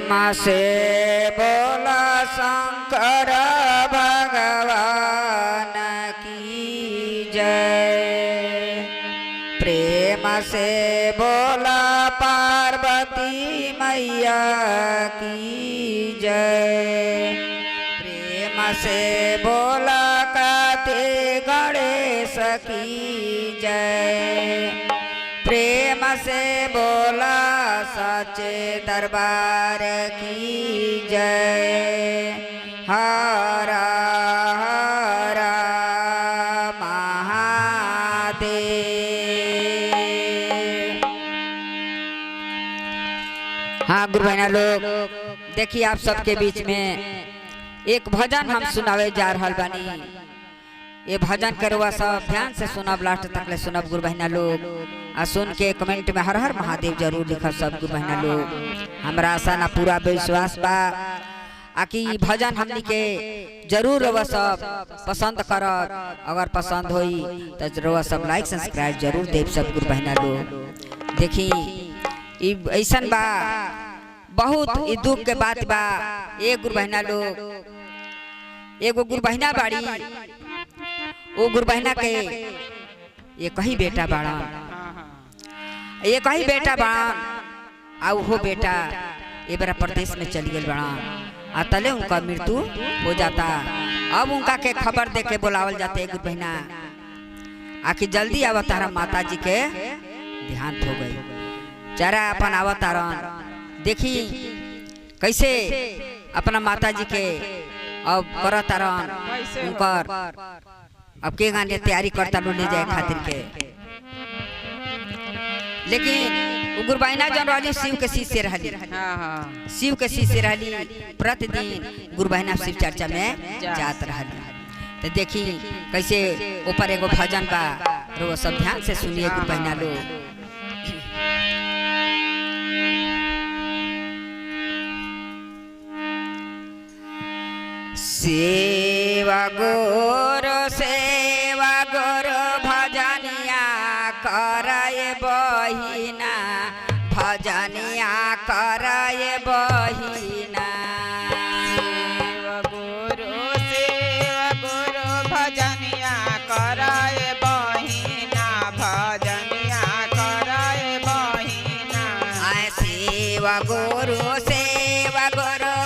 प्रेम से बोला शंकर भगवान की जय। प्रेम से बोला पार्वती मैया की जय। प्रेम से बोला काते गणेश की जय। प्रेम से बोला सच्चे दरबार की जय। हर हर महादेव। हाँ गुरु बहना लोग, देखिए आप सबके बीच में एक भजन हम सुनावे जा रहा बानी। ये भजन करवा सब ध्यान से सुनब, लास्ट तक ले सुनब गुरु बहना लोग। आ सुन के कमेंट में हर हर महादेव जरूर लिखब सब गुरु बहना लोग। हमरा आशा ना पूरा विश्वास बा आकि भजन हमनी के जरूर रवा सब पसंद करब। अगर पसंद होई तो रवा सब लाइक सब्सक्राइब जरूर देव सब गुरु बहना लोग। देखी ऐसा बा बहुत दुख के बात बा। एक गुरु बहना लोग, एगो गुरु बहना बाड़ी, वो गुरु बहना के ये कही बेटा बाड़ा, ये कही बेटा बाड़ा। आ वो बेटा ये बड़ा प्रदेश में चली गई बाड़ा। आ तले उनका मृत्यु हो जाता। अब उनका के खबर दे के बुलावल जाते गुरु बहना आखिर जल्दी अवतारा माता जी के देहांत हो गई। जरा अपन अवतारण देखी कैसे अपना माता जी के अब करतारन उनकर अब के गाने तैयारी करता लो ले जाए खातिर के। लेकिन गुरु बहना जन रही शिव के शिष्य रहली। शिव के शिष्य रहली, प्रतिदिन गुरु बहना शिव चर्चा में जात रहली। तो देखी कैसे ऊपर एगो भजन बा, रो सब ध्यान से सुनिए गुरु बहना लोग। सेवा गुरु सेवा गुरु भजनिया कराए बहिना, भजनिया कराए बहिना। सेवा गुरु भजनिया कराए बहिना, भजनिया कराए बहिना। सेवा गुरु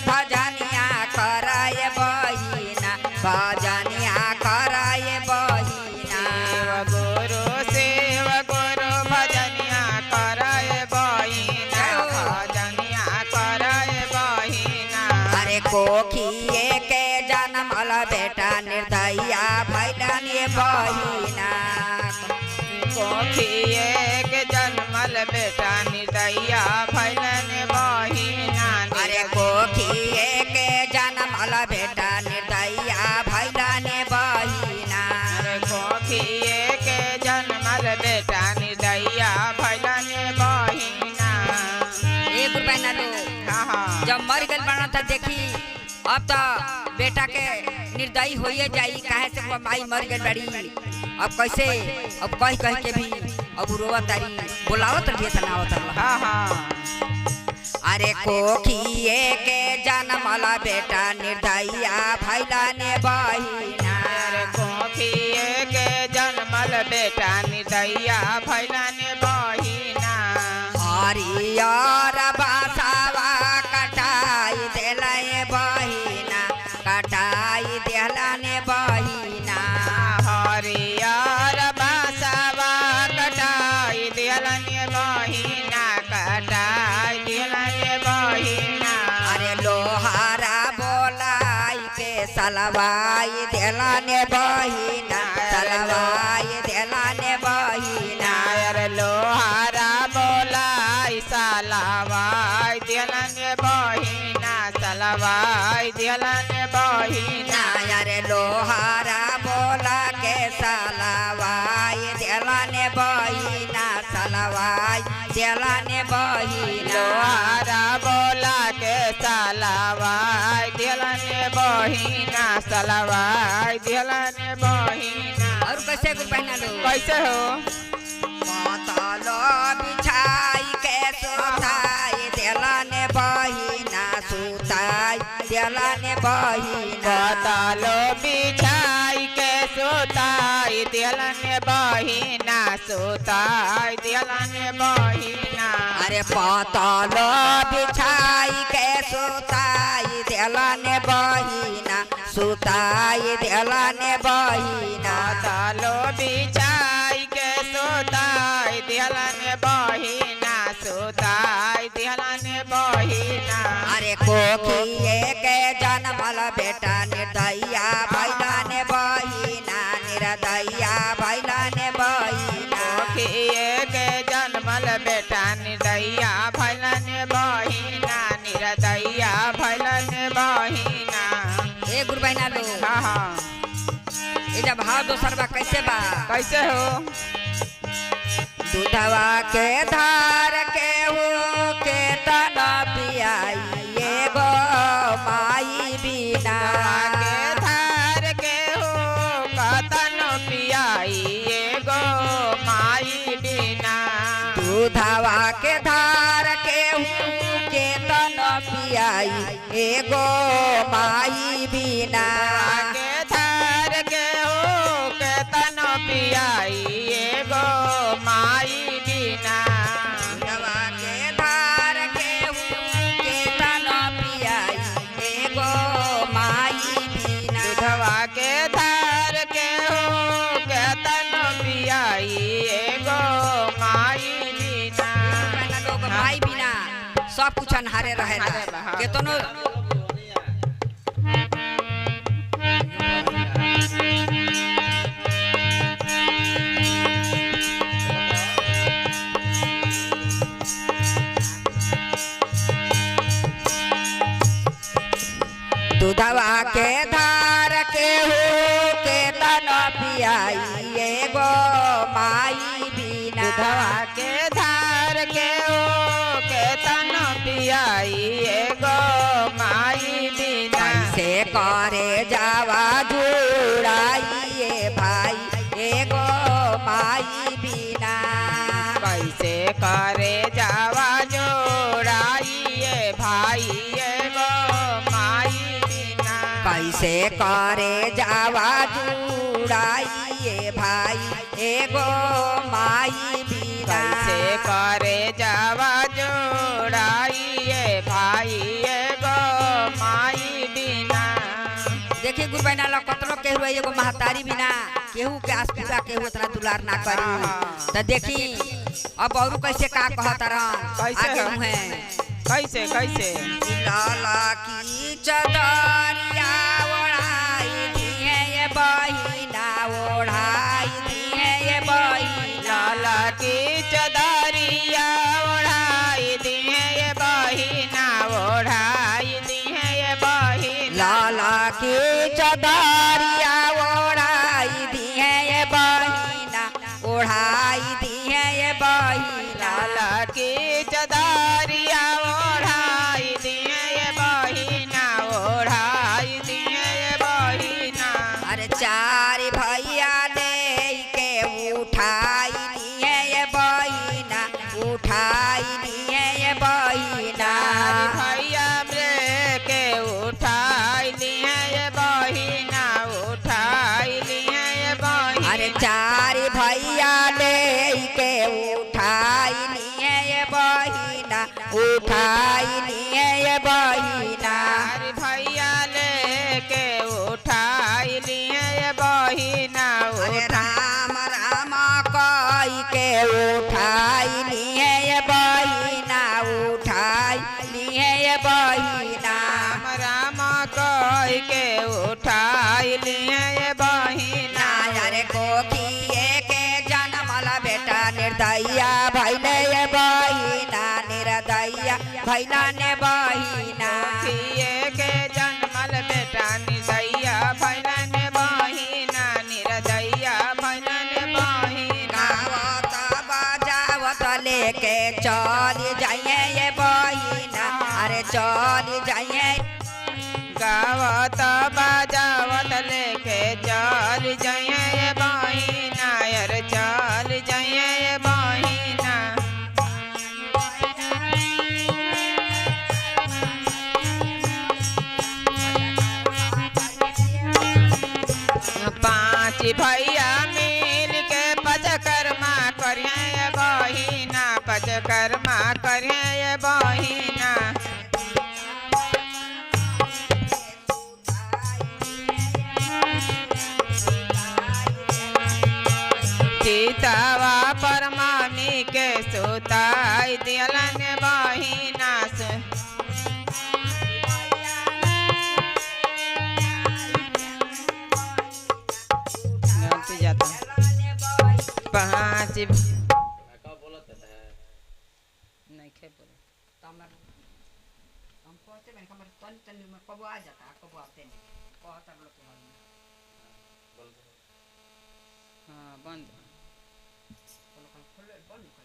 भजनिया कराए बहिना, भजनिया कराए बहिना। सेवा गुरु भजनिया कराए बहिना, भजनिया कराए बहिना। अरे कोखिए के जन्मल बेटा निर्दया भैलन बहिना। कोखिए के जन्मल बेटा निर्दया भैलन बहिना। अरे कोखिए के जन्मल बेटा निर्दया भैलन बहिना। अरे कोखिए के जन्मल बेटा निर्दया भैलन बहिना। एक रुपया ना लो। जब मर गल बना था देखी अब तो बेटा के निर्दयी होइए जाई, काहे से माई मर गई बड़ी। अब कैसे अब कह कह के भी अब रोवत तारी, बुलावत रही तनावत। अरे कोखिए के जन्मल बेटा निर्दया भैलन बहिना। अरे कोखिए के जन्मल बेटा निर्दया भैलन बहिना। हरियर बासावा कटाई देले बहिना, कटाई देलने बहिना। हरियर बासावा कटाई देलने बहिना, कटाई देलने बहिना। अरे लोहारा बोलाई के सलवाई देलने बहिना, सलवाई देलने बहिना। अरे लोहारा बोलाई सलवाई देलने बहिना, सलवाई देलने बहिना। अरे लोहारा बोला के सलवाई देलने बहिना, सलवाई देलने बहिना। लोहारा बोला के सलवाई देलने बहिना, सलवाई देलने बहिना। और कैसे गुरु बहना लो कैसे हो? माता लो बिछाई के सुताई देलने बहिना, दिलाने बहिना पतालो बिछाई के सुताई दिलन बहिना सुताई दिलन बहिना अरे पातालो बिछाई के सुताई दिलाने बहिना सुताई दिलाने बहिना पतालो बिछाई के सुताई दिलन बहिना सुताई दिलन बहिना अरे कोखिए के जन्मल बेटा निर्दया भैलाने बहिना निर्दया भैलाने बहिना कोखिए के जन्मल बेटा निर्दया भैलन बहिना निर्दया भैलन बहिना ए गुरु बहना लोग हाँ हाँ ये जब भाव दोसर बा कैसे बा कैसे हो दूधवा के धार के हो के तना पियाई गो माई बिना के धार के हो कतन पियाई गो माई बिना दूधवा के धार के हो के तना पियाई गो माई बिना के धार के हो कतन पियाई गो माई बिना दूधवा के धार के हो के तना पियाई गो माई बिना दूधवा के धार के हो कतन पियाई गो माई बिना पहला लोग माई बिना सब कुछ अनहारे रहेला हाँ। केतनो दूधवा के धार के हो के तन पियाई गो माई बिना दूधवा के धार के हो के तन पियाई गो माई बिना कैसे करे जावा जुड़ाइए भाई एगो माई बिना कैसे करे जावा जोड़ाइए भाई गो माई बिना कैसे करे जावा जुड़ाइए भाई एगो माई बिना कैसे करे जावा जोड़ाइए भाई गो माई बिना देखिए गुरु बहना लोग कतलो के हुए एगो महतारी बिना केहू के आस पूरा केहू इतना दुलार ना करी तो देखी अब और कैसे का कहतरन कैसे आगे है? मुहे कैसे कैसे लाला की चदरिया ओढ़ाई दिए ये बहिना ओढ़ाई दिए ये बहिना लाला की चदरिया ओढ़ाई दिए ये बहिना ओढ़ाई दिए ये बहिना लाला की चदरिया ओढ़ाई दिए ये बहिना ओढ़ाई दिए ये बहिना लाला की चदरिया ओढ़ाई दिए ये बहिना ओढ़ाई दिए ये बहिना अरे चार भैया ले के उठाई लिए ये बहिना उठाई लिए ये बहिना भैया रे के उठाई लिए ये बहिना उठाई लिए ये बहिना अरे चार भैया ले के उठाई लिए ये बहिना उठाई लिए ये बहिना अरे भैया लेके उठाई लिए ये बहिना अरे राम राम कई के उठाई लिए ये बहिना उठाई लिए ये बहिना राम राम कह के उठाई लिए ये बहिना अरे कोकिए के जन्मल बेटा निर्दया भैले ये बहिना निर्दया भैला ने बहिना किए के जन्मल बेटा निर्दया भैलन बहिना निर्दया भैलन बहिना गावत बजावत लेके चल जाइए ये बहिना अरे चल जाइए गावत बजावत लेके चल जाइए ये बहिना यार चल जाइए ये बहिना कर्मा करे ये बहिना सीतावा पर मामी के सुताई दिलन बहिना जाता पाँच नहीं खे बोले हम कहते हैं हमर तन तन में कब आ जाता कब आते नहीं कहता लोग हां बंद बोलो खोले बंद कर